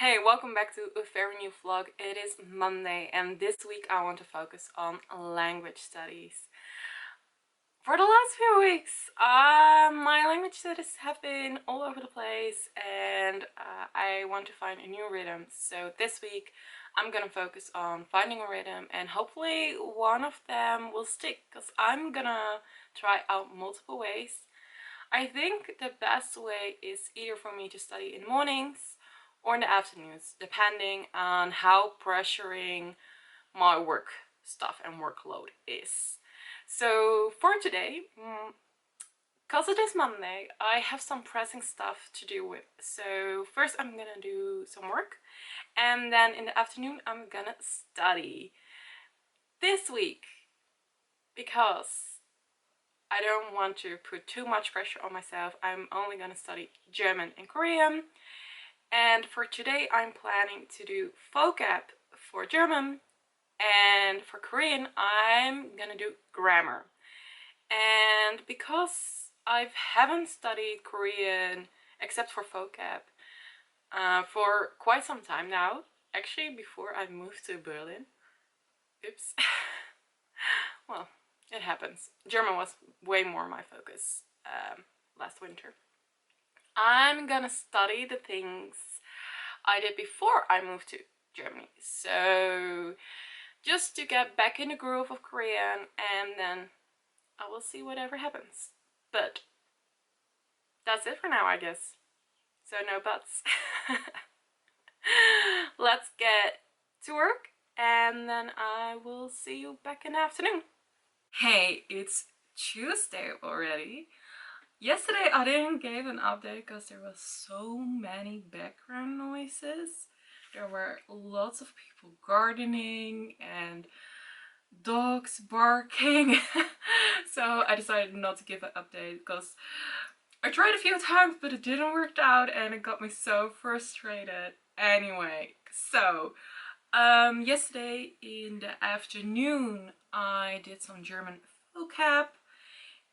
Hey, welcome back to a very new vlog. It is Monday and this week I want to focus on language studies. For the last few weeks, my language studies have been all over the place and I want to find a new rhythm. So this week I'm gonna focus on finding a rhythm and hopefully one of them will stick because I'm gonna try out multiple ways. I think the best way is either for me to study in the mornings or in the afternoons, depending on how pressuring my work stuff and workload is. So for today, because it is Monday, I have some pressing stuff to do with. So first I'm gonna do some work and then in the afternoon I'm gonna study. This week, because I don't want to put too much pressure on myself, I'm only gonna study German and Korean. And for today I'm planning to do vocab for German, and for Korean I'm gonna do grammar. And because I haven't studied Korean except for vocab for quite some time now, actually before I moved to Berlin. Oops. Well, it happens. German was way more my focus last winter. I'm gonna study the things I did before I moved to Germany. So just to get back in the groove of Korean, and then I will see whatever happens. But that's it for now, I guess. So no buts. Let's get to work and then I will see you back in the afternoon. Hey, it's Tuesday already. Yesterday I didn't give an update because there was so many background noises. There were lots of people gardening and dogs barking. So I decided not to give an update because I tried a few times but it didn't work out and it got me so frustrated. Anyway, so yesterday in the afternoon I did some German vocab.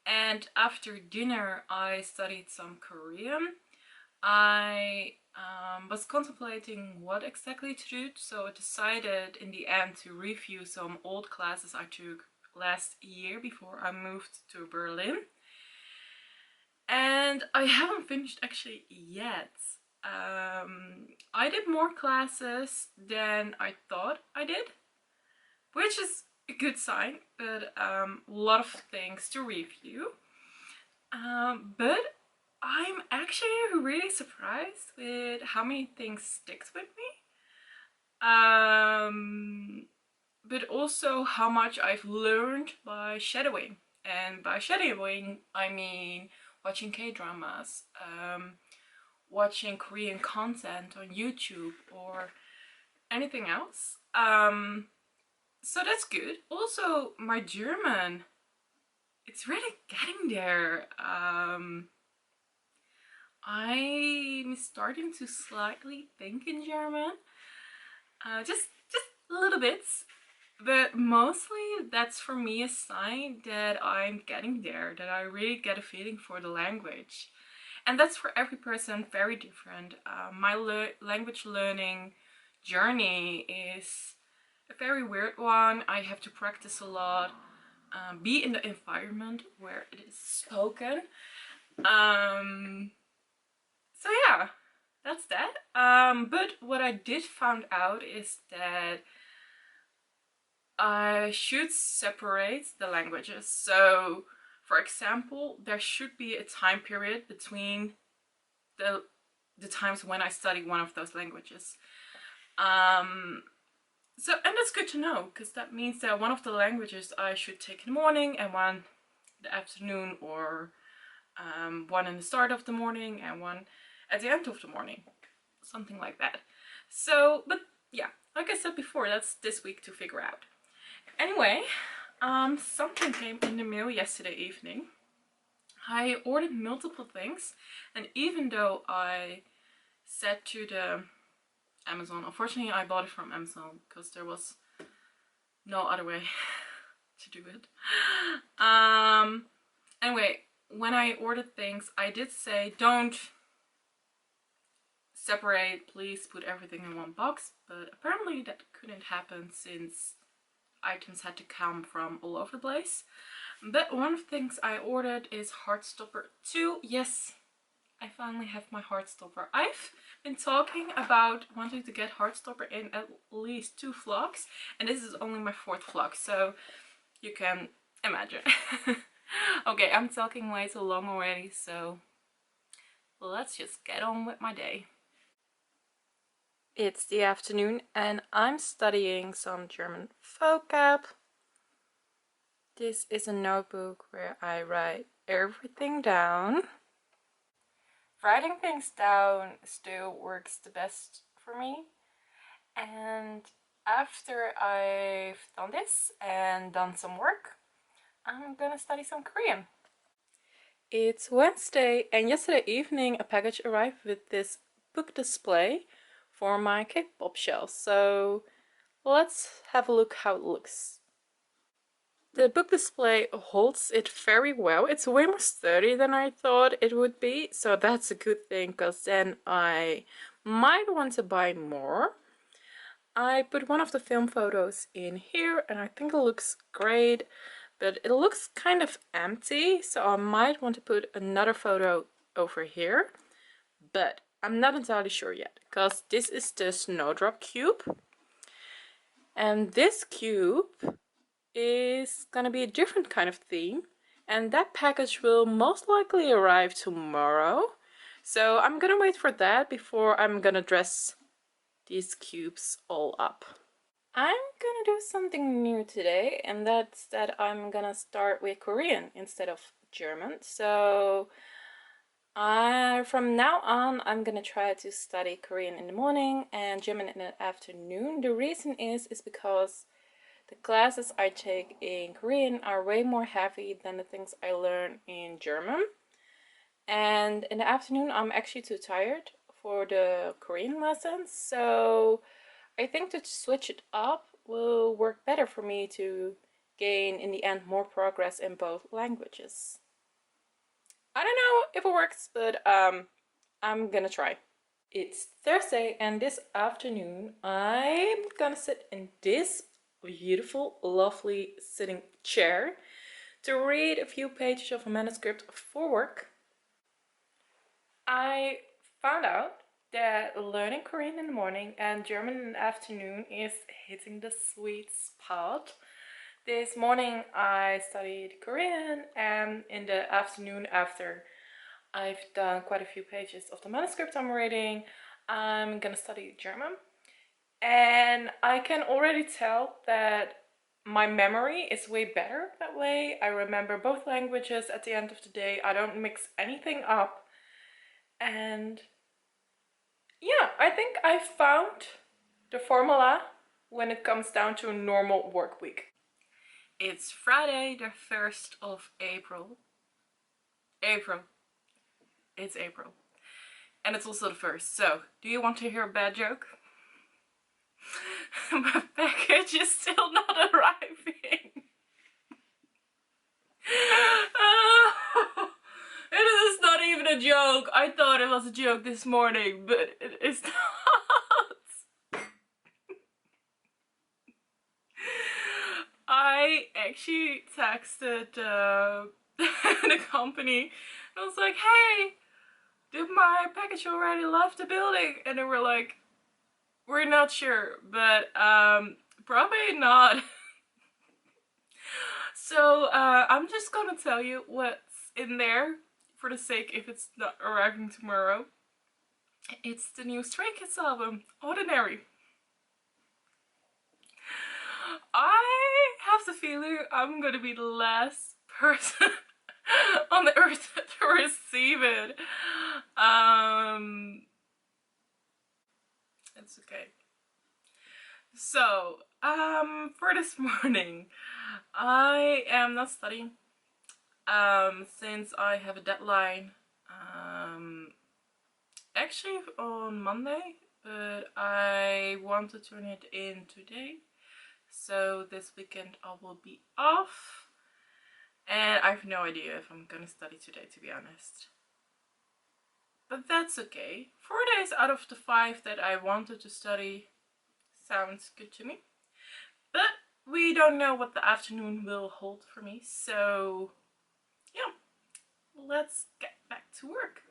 And after dinner I studied some Korean. I was contemplating what exactly to do, so I decided in the end to review some old classes I took last year before I moved to Berlin. And I haven't finished actually yet. I did more classes than I thought I did, which is a good sign, but a lot of things to review. But I'm actually really surprised with how many things sticks with me. But also how much I've learned by shadowing. And by shadowing, I mean watching K-dramas, watching Korean content on YouTube or anything else. So that's good. Also, my German, it's really getting there. I'm starting to slightly think in German, just little bits, but mostly that's for me a sign that I'm getting there, that I really get a feeling for the language. And that's for every person very different. My language learning journey is a very weird one. I have to practice a lot, be in the environment where it is spoken. So yeah, that's that. But what I did find out is that I should separate the languages. So, for example, there should be a time period between the times when I study one of those languages. So, and that's good to know, because that means that one of the languages I should take in the morning and one in the afternoon, or one in the start of the morning and one at the end of the morning. Something like that. So, but yeah, like I said before, that's this week to figure out. Anyway, something came in the mail yesterday evening. I ordered multiple things, and even though I said to the Amazon, unfortunately I bought it from Amazon because there was no other way to do it. Anyway, when I ordered things, I did say don't separate, please put everything in one box, but apparently that couldn't happen since items had to come from all over the place. But one of the things I ordered is Heartstopper 2. Yes, I finally have my Heartstopper. I've been talking about wanting to get Heartstopper in at least 2 vlogs, and this is only my 4th vlog, so you can imagine. Okay, I'm talking way too long already, so let's just get on with my day. It's the afternoon and I'm studying some German vocab. This is a notebook where I write everything down. Writing things down still works the best for me. And after I've done this and done some work, I'm gonna study some Korean. It's Wednesday and yesterday evening a package arrived with this book display for my K-pop shelf. So let's have a look how it looks. The book display holds it very well. It's way more sturdy than I thought it would be, so that's a good thing because then I might want to buy more. I put one of the film photos in here and I think it looks great, but it looks kind of empty, so I might want to put another photo over here, but I'm not entirely sure yet because this is the Snowdrop cube, and this cube is gonna be a different kind of theme, and that package will most likely arrive tomorrow, so I'm gonna wait for that before I'm gonna dress these cubes all up. I'm gonna do something new today, and that's that I'm gonna start with Korean instead of German. So from now on I'm gonna try to study Korean in the morning and German in the afternoon. The reason is because the classes I take in Korean are way more heavy than the things I learn in German. And in the afternoon I'm actually too tired for the Korean lessons, so I think to switch it up will work better for me to gain in the end more progress in both languages. I don't know if it works, but I'm gonna try. It's Thursday and this afternoon I'm gonna sit in this beautiful, lovely sitting chair to read a few pages of a manuscript for work. I found out that learning Korean in the morning and German in the afternoon is hitting the sweet spot. This morning I studied Korean, and in the afternoon, after I've done quite a few pages of the manuscript I'm reading, I'm gonna study German. And I can already tell that my memory is way better that way. I remember both languages at the end of the day. I don't mix anything up. And yeah, I think I found the formula when it comes down to a normal work week. It's Friday the 1st of April. It's April. And it's also the 1st. So, do you want to hear a bad joke? My package is still not arriving. It is not even a joke. I thought it was a joke this morning, but it is not. I actually texted the company. I was like, hey, did my package already left the building? And they were like, we're not sure, but probably not. So I'm just gonna tell you what's in there for the sake if it's not arriving tomorrow. It's the new Stray Kids album, Ordinary. I have the feeling I'm gonna be the last person on the earth to receive it. It's okay. So, for this morning, I am not studying, since I have a deadline, actually on Monday, but I want to turn it in today. So this weekend I will be off, and I have no idea if I'm gonna study today, to be honest. but that's okay. 4 days out of the 5 that I wanted to study sounds good to me. But we don't know what the afternoon will hold for me, so yeah, let's get back to work.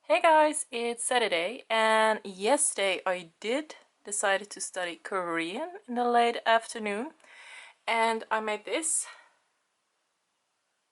Hey guys, it's Saturday, and yesterday I did decide to study Korean in the late afternoon, and I made this.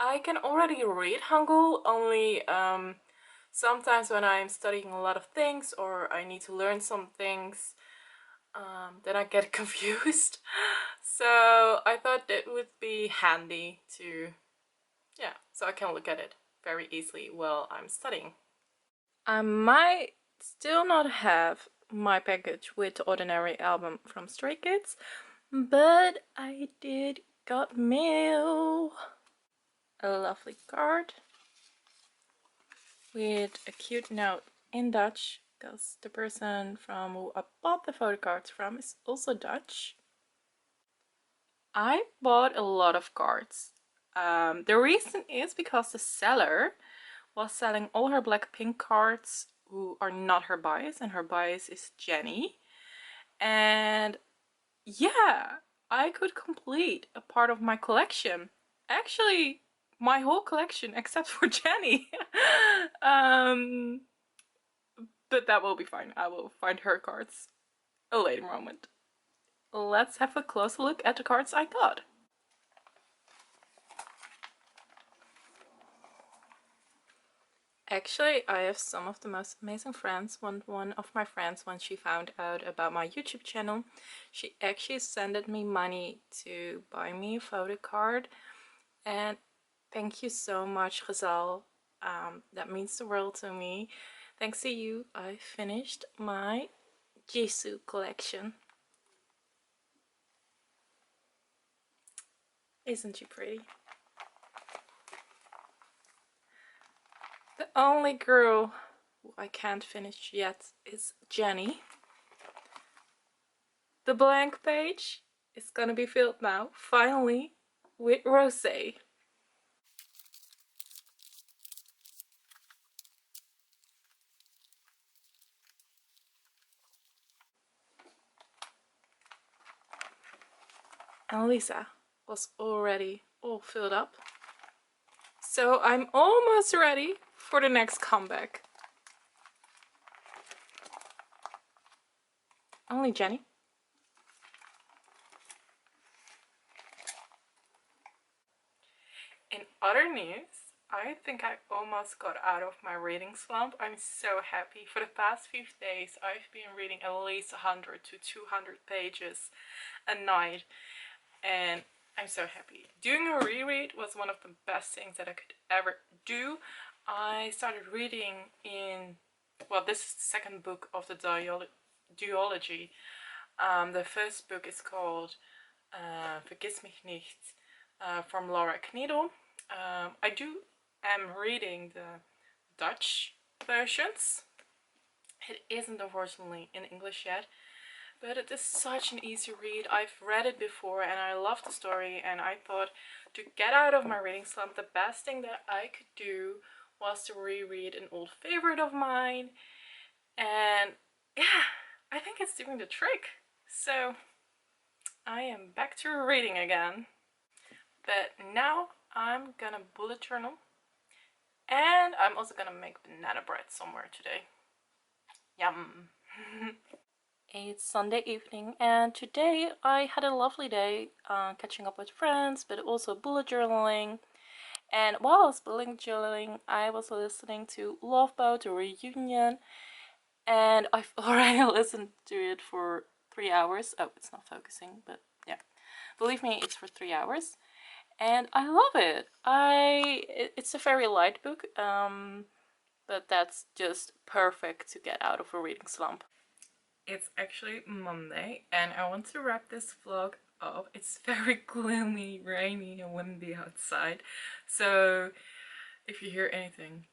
I can already read Hangul, only sometimes when I'm studying a lot of things or I need to learn some things, then I get confused. So I thought it would be handy to, yeah, so I can look at it very easily while I'm studying. I might still not have my package with the Ordinary album from Stray Kids, but I did got mail. A lovely card with a cute note in Dutch, because the person from who I bought the photo cards from is also Dutch. I bought a lot of cards. The reason is because the seller was selling all her Blackpink cards who are not her bias, and her bias is Jennie. And yeah, I could complete a part of my collection. Actually, my whole collection except for Jennie. But that will be fine. I will find her cards a later moment. Let's have a closer look at the cards I got. Actually, I have some of the most amazing friends. One of my friends, when she found out about my YouTube channel, she actually sent me money to buy me a photo card. And thank you so much, Ghazal. That means the world to me. Thanks to you, I finished my Jisoo collection. Isn't she pretty? The only girl who I can't finish yet is Jennie. The blank page is gonna be filled now, finally, with Rosé. And Lisa was already all filled up. So I'm almost ready for the next comeback. Only Jennie. In other news, I think I almost got out of my reading slump. I'm so happy. For the past few days, I've been reading at least 100 to 200 pages a night, and I'm so happy. Doing a reread was one of the best things that I could ever do. I started reading in, well, this is the second book of the duology. The first book is called Vergiss mich nicht, from Laura Kniedel. am reading the Dutch versions. It isn't unfortunately in English yet, but it is such an easy read. I've read it before and I love the story, and I thought to get out of my reading slump, the best thing that I could do was to reread an old favorite of mine. And yeah, I think it's doing the trick. So I am back to reading again. But now I'm gonna bullet journal, and I'm also gonna make banana bread somewhere today. Yum! It's Sunday evening, and today I had a lovely day catching up with friends, but also bullet journaling. And while I was bullet journaling, I was listening to Love Boat, the reunion, and I've already listened to it for 3 hours. Oh, it's not focusing, but yeah. Believe me, it's for 3 hours. And I love it. It's a very light book, but that's just perfect to get out of a reading slump. It's actually Monday, and I want to wrap this vlog up. It's very gloomy, rainy, and windy outside, so if you hear anything,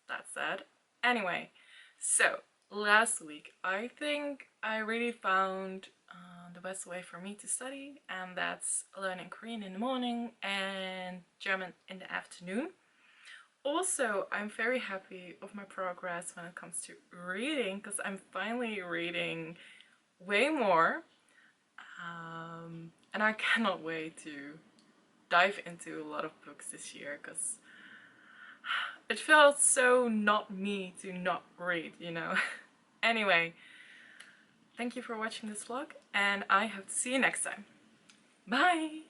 that's that. Anyway, so last week I think I really found the best way for me to study, and that's learning Korean in the morning and German in the afternoon. also, I'm very happy of my progress when it comes to reading, because I'm finally reading way more. And I cannot wait to dive into a lot of books this year, because it felt so not me to not read, you know. Anyway, thank you for watching this vlog, and I hope to see you next time. Bye!